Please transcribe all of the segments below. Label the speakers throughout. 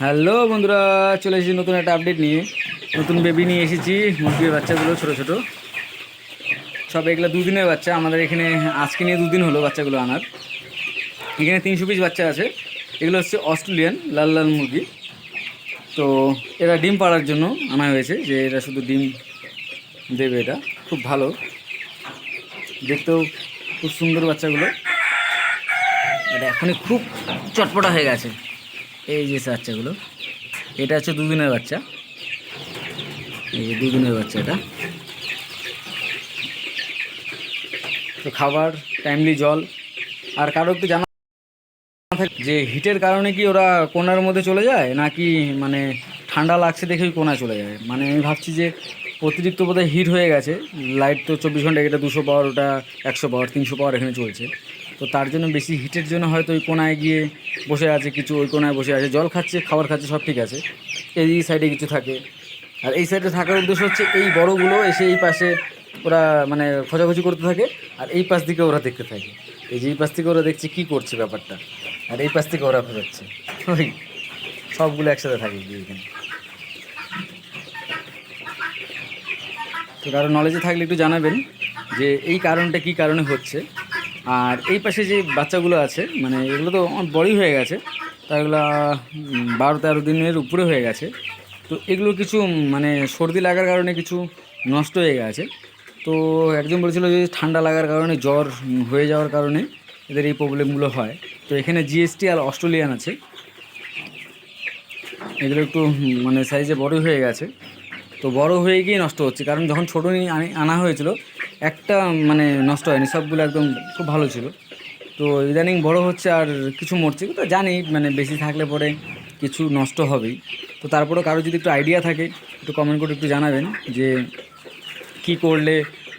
Speaker 1: Hello বন্ধুরা, চলে এসেছি নতুন একটা আপডেট নিয়ে। নতুন বেবি নিয়ে এসেছি, মুরগির বাচ্চাগুলো ছোট ছোট সব। এগুলো দুদিনের বাচ্চা। আমাদের এখানে আজকে নিয়ে দুদিন হলো বাচ্চাগুলো আনার। এখানে 300 পিস বাচ্চা আছে। এগুলো হচ্ছে অস্ট্রেলিয়ান লাল লাল মুরগি। তো এরা ডিম পাড়ার জন্য আনা হয়েছে, যে এরা শুধু ডিম দেবে। এটা খুব ভালো, দেখতেও খুব সুন্দর বাচ্চাগুলো। এটা এখনই খুব চটপটা হয়ে গেছে। এই যে বাচ্চাগুলো, এটা হচ্ছে দুদিনের বাচ্চা। এই যে দুদিনের বাচ্চা এটা। তো খাবার টাইমলি, জল। আর কারো একটু জানা থাকে যে হিটের কারণে কি ওরা কোনার মধ্যে চলে যায়, নাকি মানে ঠান্ডা লাগছে দেখেই কোনায় চলে যায়। মানে আমি ভাবছি যে অতিরিক্ত বোধহয় হিট হয়ে গেছে। লাইট তো 24 ঘন্টা, এটা 200 পাওয়ার, ওটা 100 পাওয়ার, 300 পাওয়ার এখানে চলছে। তো তার জন্য বেশি হিটের জন্য হয়তো ওই কোনায় গিয়ে বসে আছে, কিছু ওই কোনায় বসে আছে, জল খাচ্ছে, খাবার খাচ্ছে, সব ঠিক আছে। এই সাইডে কিছু থাকে। আর এই সাইডে থাকার উদ্দেশ্য হচ্ছে এই বড়গুলো এসে এই পাশে ওরা মানে খোঁজাখুঁজি করতে থাকে, আর এই পাশ দিকে ওরা দেখতে থাকে। এই যে এই পাশ থেকে ওরা দেখছে কী করছে ব্যাপারটা, আর এই পাশ থেকে ওরা খোঁজাচ্ছে। ওই সবগুলো একসাথে থাকে এখানে। তো কারো নলেজে থাকলে একটু জানাবেন যে এই কারণটা কী কারণে হচ্ছে। আর এই পাশে যে বাচ্চাগুলো আছে, মানে এগুলো তো অনেক বড়ই হয়ে গেছে। তা এগুলো 12-13 দিনের উপরে হয়ে গেছে। তো এগুলো কিছু মানে সর্দি লাগার কারণে কিছু নষ্ট হয়ে গেছে। তো একজন বলেছিল যে ঠান্ডা লাগার কারণে, জ্বর হয়ে যাওয়ার কারণে এদের এই প্রবলেমগুলো হয়। তো এখানে জিএসটি আর অস্ট্রেলিয়ান আছে। এগুলো একটু মানে সাইজে বড় হয়ে গেছে। তো বড় হয়ে গিয়ে নষ্ট হচ্ছে, কারণ যখন ছোটো নিয়ে আনা হয়েছিল একটা মানে নষ্ট হয়নি, সবগুলো একদম খুব ভালো ছিল। তো ইদানিং বড় হচ্ছে আর কিছু মরছে। তো জানি মানে বেশি থাকলে পরে কিছু নষ্ট হবেই। তো তারপরেও কারো যদি একটু আইডিয়া থাকে একটু কমেন্ট করে একটু জানাবেন যে কি করলে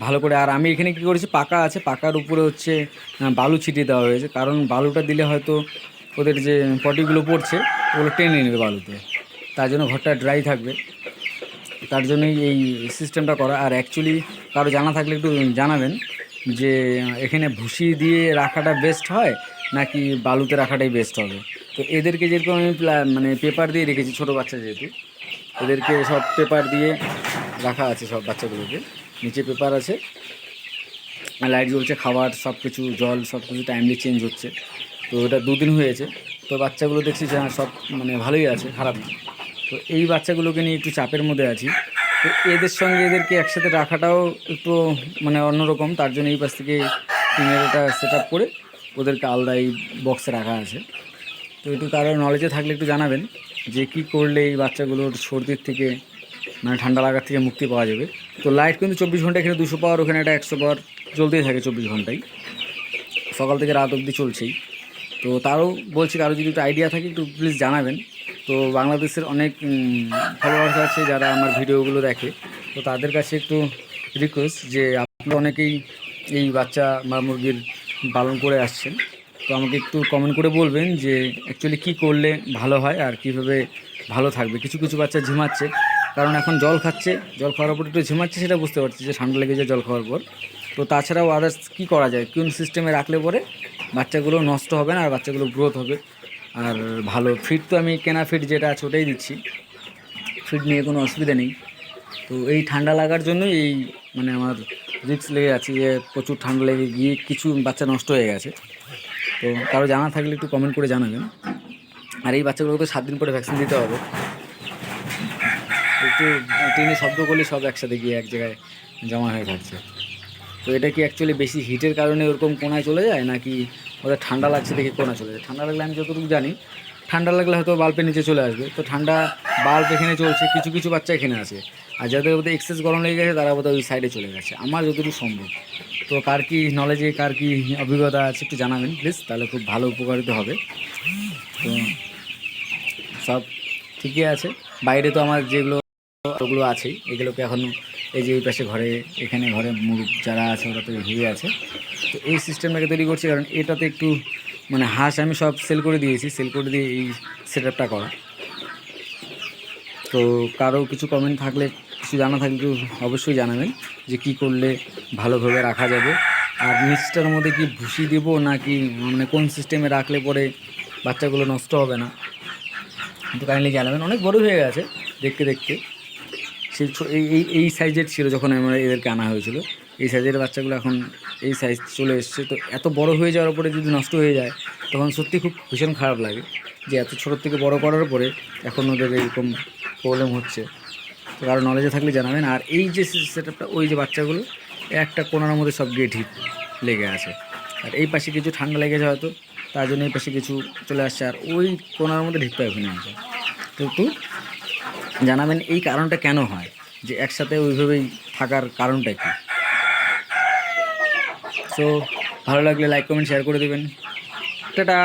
Speaker 1: ভালো করে। আর আমি এখানে কী করেছি, পাকা আছে, পাকার উপরে হচ্ছে বালু ছিটিয়ে দেওয়া হয়েছে। কারণ বালুটা দিলে হয়তো ওদের যে পটিগুলো পড়ছে ওগুলো টেনে নেবে বালুতে, তার জন্য ঘরটা ড্রাই থাকবে। তার জন্যই এই সিস্টেমটা করা। আর অ্যাকচুয়ালি কারো জানা থাকলে একটু জানাবেন যে এখানে ভুসি দিয়ে রাখাটা বেস্ট হয় নাকি বালুতে রাখাটাই বেস্ট হবে। তো এদেরকে যেরকম আমি মানে পেপার দিয়ে রেখেছি, ছোটো বাচ্চা যেহেতু, এদেরকে সব পেপার দিয়ে রাখা আছে। সব বাচ্চাগুলোকে নিচে পেপার আছে, লাইট জ্বলছে, খাবার সব কিছু, জল সব কিছু টাইমলি চেঞ্জ হচ্ছে। তো এটা 2 দিন হয়েছে। তো বাচ্চাগুলো দেখছি যে সব মানে ভালোই আছে, খারাপ না। তো এই বাচ্চাগুলোকে নিয়ে একটু চাপের মধ্যে আছি। তো এদের সঙ্গে এদেরকে একসাথে রাখাটাও একটু মানে অন্যরকম। তার জন্য এই পাশ থেকে টিনের এটা সেট আপ করে ওদেরকে আলাদা এই বক্সে রাখা আছে। তো একটু কারোর নলেজে থাকলে একটু জানাবেন যে কী করলে এই বাচ্চাগুলোর সর্দির থেকে মানে ঠান্ডা লাগার থেকে মুক্তি পাওয়া যাবে। তো লাইট কিন্তু 24 ঘন্টা, এখানে 200 পাওয়ার, ওখানে একটা 100 পাওয়ার চলতেই থাকে 24 ঘন্টাই, সকাল থেকে রাত অবধি চলছেই। তো তারও বলছি কারো যদি একটু আইডিয়া থাকে একটু প্লিজ জানাবেন। তো বাংলাদেশের অনেক ফলোয়ার্স আছে যারা আমার ভিডিওগুলো দেখে। তো তাদের কাছে একটু রিকোয়েস্ট যে আপনারা অনেকেই এই বাচ্চা বা মুরগির পালন করে আসছেন। তো আমাকে একটু কমেন্ট করে বলবেন যে অ্যাকচুয়ালি কী করলে ভালো হয় আর কীভাবে ভালো থাকবে। কিছু কিছু বাচ্চা ঝিমাচ্ছে, কারণ এখন জল খাচ্ছে, জল খাওয়ার পর একটু ঝিমাচ্ছে, সেটা বুঝতে পারছি যে ঠান্ডা লেগে যায় জল খাওয়ার পর। তো তাছাড়াও আদার্স কী করা যায়, কোন সিস্টেমে রাখলে পরে বাচ্চাগুলো নষ্ট হবে না আর বাচ্চাগুলো গ্রোথ হবে। আর ভালো ফিড তো আমি কেনা ফিড যেটা আছে ওটাই দিচ্ছি, ফিড নিয়ে কোনো অসুবিধা নেই। তো এই ঠান্ডা লাগার জন্যই এই মানে আমার রিস্ক লেগে আছে যে প্রচুর ঠান্ডা লেগে গিয়ে কিছু বাচ্চা নষ্ট হয়ে গেছে। তো কারো জানা থাকলে একটু কমেন্ট করে জানাবেন। আর এই বাচ্চাগুলোকে তো 7 দিন পরে ভ্যাকসিন দিতে হবে। একটু ট্রেনে শব্দ করলে সব একসাথে গিয়ে এক জায়গায় জমা হয়ে থাকছে। তো এটা কি অ্যাকচুয়ালি বেশি হিটের কারণে ওরকম কোনায় চলে যায়, নাকি ওদের ঠান্ডা লাগছে দেখে কোনায় চলে যায়? ঠান্ডা লাগলে আমি যতটুকু জানি, ঠান্ডা লাগলে হয়তো বাল্বের নিচে চলে আসবে। তো ঠান্ডা বাল্ব এখানে চলছে, কিছু কিছু বাচ্চা এখানে আছে। আর যাদের বোধহয় এক্সেস গরম লেগে গেছে তারা বোধহয় ওই সাইডে চলে গেছে, আমার যতটুকু সম্ভব। তো কার কী নলেজে, কার কী অভিজ্ঞতা আছে একটু জানাবেন প্লিজ, তাহলে খুব ভালো উপকারিত হবে। তো সব ঠিকই আছে। বাইরে তো আমার যেগুলো ওগুলো আছেই, এগুলোকে এখনও এই যে এই পাশে ঘরে, এখানে ঘরে মুরগ যারা আছে ওরা তো ঘিরে আছে। তো এই সিস্টেমটাকে তৈরি করছি, কারণ এটাতে একটু মানে হাঁস আমি সব সেল করে দিয়েছি, সেল করে দিয়ে এই সেট আপটা করা। তো কারো কিছু কমেন্ট থাকলে, কিছু জানা থাকলে একটু অবশ্যই জানাবেন যে কী করলে ভালোভাবে রাখা যাবে। আর নিচটার মধ্যে কি ভুসি দেবো নাকি মানে কোন সিস্টেমে রাখলে পরে বাচ্চাগুলো নষ্ট হবে না, তো কাইন্ডলি জানাবেন। অনেক বড় হয়ে গেছে দেখতে দেখতে। সেই এই সাইজের ছিল যখন আমরা এদেরকে আনা হয়েছিল। এই সাইজের বাচ্চাগুলো এখন এই সাইজ চলে এসছে। তো এত বড় হয়ে যাওয়ার পরে যদি নষ্ট হয়ে যায় তখন সত্যি খুব ভীষণ খারাপ লাগে যে এত ছোটোর থেকে বড় করার পরে এখন ওদের এরকম প্রবলেম হচ্ছে। তো কারো নলেজে থাকলে জানাবেন। আর এই যে সেটআপটা, ওই যে বাচ্চাগুলো একটা কোণার মধ্যে সব গিয়ে ঠিক লেগে আছে। আর এই পাশে কিছু ঠান্ডা লেগেছে হয়তো, তার জন্য এই পাশে কিছু চলে আসছে। আর ওই কোণার মধ্যে ঢিকটা ওখানে আছে। তো একটু জানাবেন এই কারণটা কেন হয়, যে একসাথে ওইভাবেই থাকার কারণটা কী। সো ভালো লাগলে লাইক কমেন্ট শেয়ার করে দেবেন। টাটা।